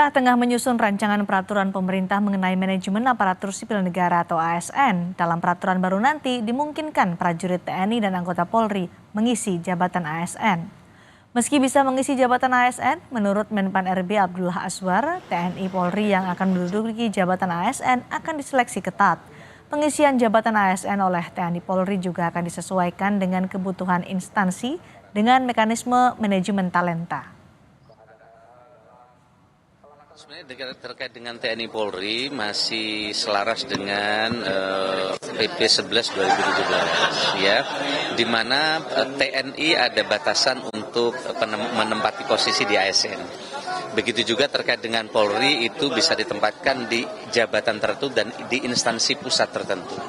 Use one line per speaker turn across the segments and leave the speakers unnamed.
Pemerintah tengah menyusun rancangan peraturan pemerintah mengenai manajemen aparatur sipil negara atau ASN. Dalam peraturan baru nanti dimungkinkan prajurit TNI dan anggota Polri mengisi jabatan ASN. Meski bisa mengisi jabatan ASN, menurut Menpan RB Abdullah Azwar, TNI Polri yang akan menduduki jabatan ASN akan diseleksi ketat. Pengisian jabatan ASN oleh TNI Polri juga akan disesuaikan dengan kebutuhan instansi dengan mekanisme manajemen talenta.
Sebenarnya terkait dengan TNI Polri masih selaras dengan PP 11 2017 ya, di mana TNI ada batasan untuk menempati posisi di ASN. Begitu juga terkait dengan Polri, itu bisa ditempatkan di jabatan tertentu dan di instansi pusat tertentu.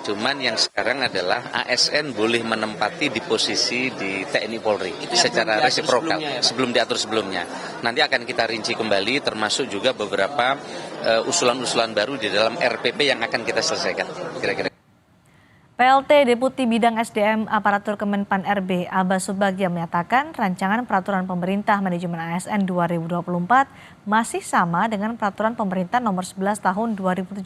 Cuman yang sekarang adalah ASN boleh menempati di posisi di TNI Polri secara resiprokal sebelum diatur sebelumnya. Nanti akan kita rinci kembali, termasuk juga beberapa usulan-usulan baru di dalam RPP yang akan kita selesaikan kira-kira.
PLT Deputi Bidang SDM Aparatur Kemenpan RB Abbas Subagja menyatakan rancangan peraturan pemerintah manajemen ASN 2024 masih sama dengan peraturan pemerintah nomor 11 tahun 2017.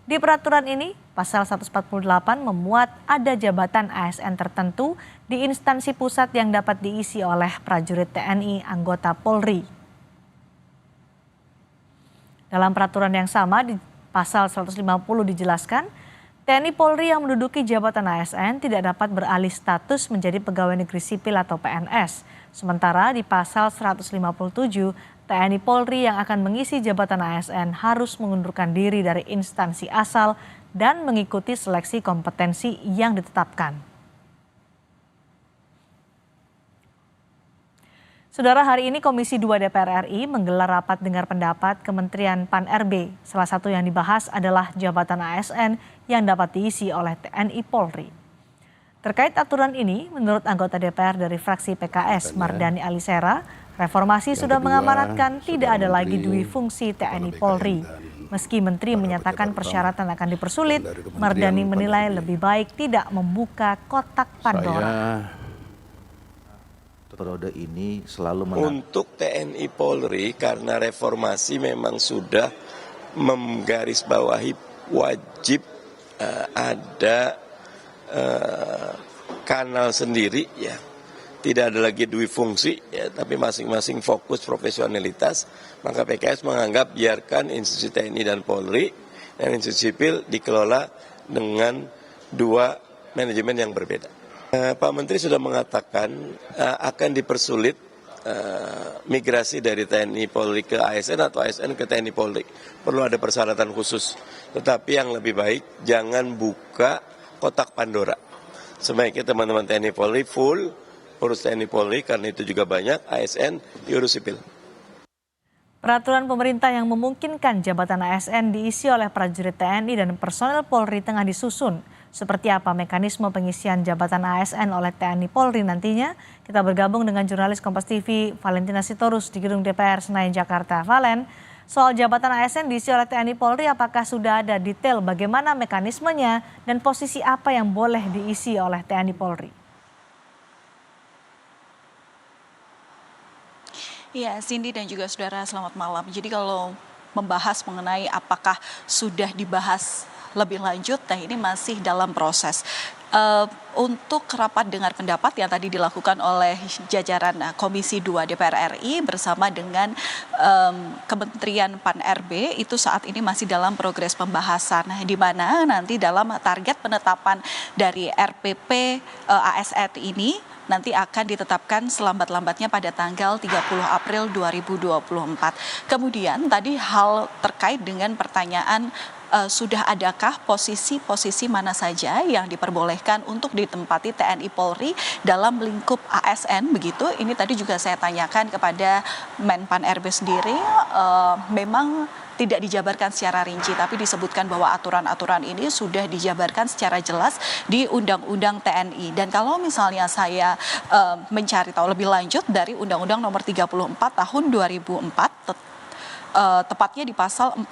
Di peraturan ini, pasal 148 memuat ada jabatan ASN tertentu di instansi pusat yang dapat diisi oleh prajurit TNI anggota Polri. Dalam peraturan yang sama di pasal 150 dijelaskan, TNI Polri yang menduduki jabatan ASN tidak dapat beralih status menjadi pegawai negeri sipil atau PNS. Sementara di pasal 157, TNI Polri yang akan mengisi jabatan ASN harus mengundurkan diri dari instansi asal dan mengikuti seleksi kompetensi yang ditetapkan. Saudara, hari ini Komisi 2 DPR RI menggelar rapat dengar pendapat Kementerian Pan RB. Salah satu yang dibahas adalah jabatan ASN yang dapat diisi oleh TNI Polri. Terkait aturan ini, menurut anggota DPR dari fraksi PKS Mardani Alisera, reformasi sudah mengamanatkan tidak ada lagi dui fungsi TNI Polri. Meski Menteri menyatakan persyaratan akan dipersulit, Mardani menilai lebih baik tidak membuka kotak Pandora.
Periode ini selalu
untuk TNI Polri, karena reformasi memang sudah menggarisbawahi wajib ada kanal sendiri ya. Tidak ada lagi dui fungsi ya, tapi masing-masing fokus profesionalitas. Maka PKS menganggap biarkan institusi TNI dan Polri dan institusi sipil dikelola dengan dua manajemen yang berbeda. Pak Menteri sudah mengatakan akan dipersulit migrasi dari TNI Polri ke ASN atau ASN ke TNI Polri. Perlu ada persyaratan khusus. Tetapi yang lebih baik jangan buka kotak Pandora. Sebaiknya teman-teman TNI Polri full urus TNI Polri, karena itu juga banyak ASN diurus sipil.
Peraturan pemerintah yang memungkinkan jabatan ASN diisi oleh prajurit TNI dan personel Polri tengah disusun. Seperti apa mekanisme pengisian jabatan ASN oleh TNI Polri nantinya? Kita bergabung dengan jurnalis Kompas TV Valentina Sitorus di Gedung DPR Senayan, Jakarta. Valen, soal jabatan ASN diisi oleh TNI Polri, apakah sudah ada detail bagaimana mekanismenya dan posisi apa yang boleh diisi oleh TNI Polri?
Iya, Cindy dan juga saudara, selamat malam. Jadi kalau membahas mengenai apakah sudah dibahas lebih lanjut, nah ini masih dalam proses. Untuk rapat dengar pendapat yang tadi dilakukan oleh jajaran Komisi 2 DPR RI bersama dengan Kementerian Pan RB, itu saat ini masih dalam progres pembahasan, di mana nanti dalam target penetapan dari RPP ASN ini nanti akan ditetapkan selambat-lambatnya pada tanggal 30 April 2024. Kemudian tadi hal terkait dengan pertanyaan sudah adakah posisi-posisi mana saja yang diperbolehkan untuk ditempati TNI Polri dalam lingkup ASN begitu. Ini tadi juga saya tanyakan kepada Menpan RB sendiri, memang tidak dijabarkan secara rinci, tapi disebutkan bahwa aturan-aturan ini sudah dijabarkan secara jelas di Undang-Undang TNI. Dan kalau misalnya saya mencari tahu lebih lanjut dari Undang-Undang Nomor 34 Tahun 2004 tepatnya di pasal 47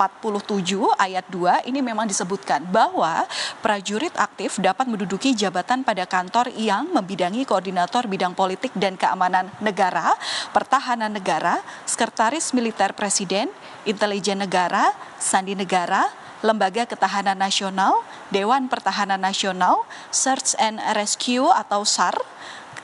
ayat 2 ini memang disebutkan bahwa prajurit aktif dapat menduduki jabatan pada kantor yang membidangi koordinator bidang politik dan keamanan negara, pertahanan negara, sekretaris militer presiden, intelijen negara, sandi negara, Lembaga Ketahanan Nasional, Dewan Pertahanan Nasional, Search and Rescue atau SAR,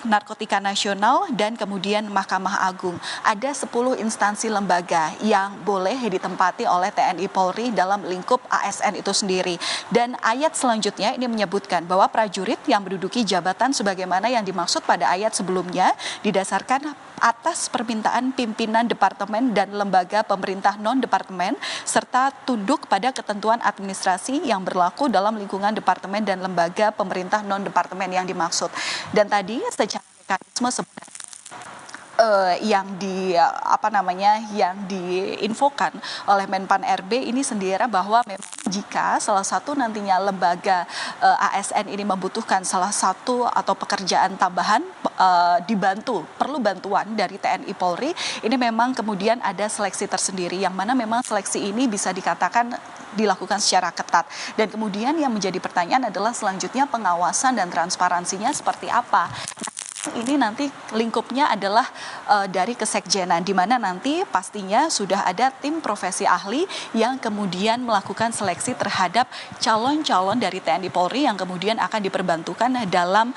Narkotika Nasional, dan kemudian Mahkamah Agung. Ada 10 instansi lembaga yang boleh ditempati oleh TNI Polri dalam lingkup ASN itu sendiri. Dan ayat selanjutnya ini menyebutkan bahwa prajurit yang menduduki jabatan sebagaimana yang dimaksud pada ayat sebelumnya didasarkan atas permintaan pimpinan departemen dan lembaga pemerintah non-departemen serta tunduk pada ketentuan administrasi yang berlaku dalam lingkungan departemen dan lembaga pemerintah non-departemen yang dimaksud. Dan tadi secara mekanisme sebenarnya yang diinfokan oleh Menpan RB ini sendiri bahwa memang jika salah satu nantinya lembaga ASN ini membutuhkan salah satu atau pekerjaan tambahan perlu bantuan dari TNI Polri, ini memang kemudian ada seleksi tersendiri yang mana memang seleksi ini bisa dikatakan dilakukan secara ketat. Dan kemudian yang menjadi pertanyaan adalah selanjutnya pengawasan dan transparansinya seperti apa. Ini nanti lingkupnya adalah dari kesekjenan, di mana nanti pastinya sudah ada tim profesi ahli yang kemudian melakukan seleksi terhadap calon-calon dari TNI Polri yang kemudian akan diperbantukan dalam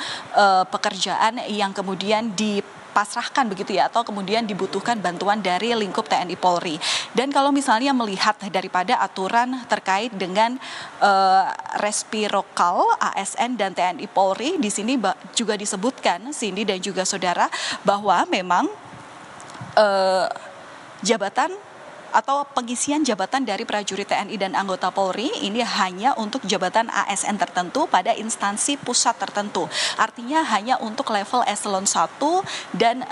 pekerjaan yang kemudian dipasrahkan begitu ya, atau kemudian dibutuhkan bantuan dari lingkup TNI Polri. Dan kalau misalnya melihat daripada aturan terkait dengan Respirokal, ASN dan TNI Polri, di sini juga disebutkan Cindy dan juga saudara bahwa memang jabatan atau pengisian jabatan dari prajurit TNI dan anggota Polri ini hanya untuk jabatan ASN tertentu pada instansi pusat tertentu. Artinya hanya untuk level eselon 1 dan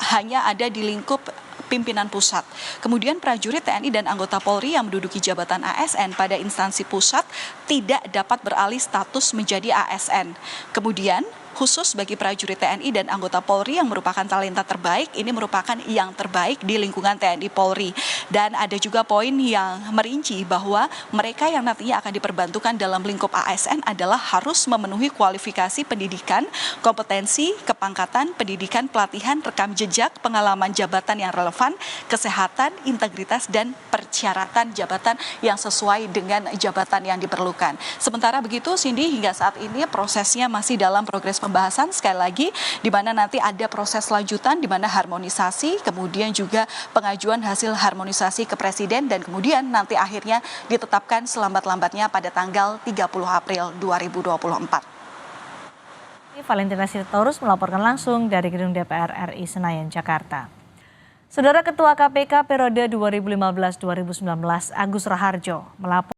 hanya ada di lingkup pimpinan pusat. Kemudian prajurit TNI dan anggota Polri yang menduduki jabatan ASN pada instansi pusat tidak dapat beralih status menjadi ASN. Kemudian khusus bagi prajurit TNI dan anggota Polri yang merupakan talenta terbaik, ini merupakan yang terbaik di lingkungan TNI Polri. Dan ada juga poin yang merinci bahwa mereka yang nantinya akan diperbantukan dalam lingkup ASN adalah harus memenuhi kualifikasi pendidikan, kompetensi, kepangkatan, pendidikan, pelatihan, rekam jejak, pengalaman jabatan yang relevan, kesehatan, integritas, dan persyaratan jabatan yang sesuai dengan jabatan yang diperlukan. Sementara begitu, Cindy, hingga saat ini prosesnya masih dalam progres pembahasan, sekali lagi di mana nanti ada proses lanjutan di mana harmonisasi, kemudian juga pengajuan hasil harmonisasi ke Presiden dan kemudian nanti akhirnya ditetapkan selambat-lambatnya pada tanggal 30 April 2024.
Valentina Sitorus melaporkan langsung dari Gedung DPR RI Senayan, Jakarta. Saudara Ketua KPK periode 2015-2019 Agus Raharjo melapor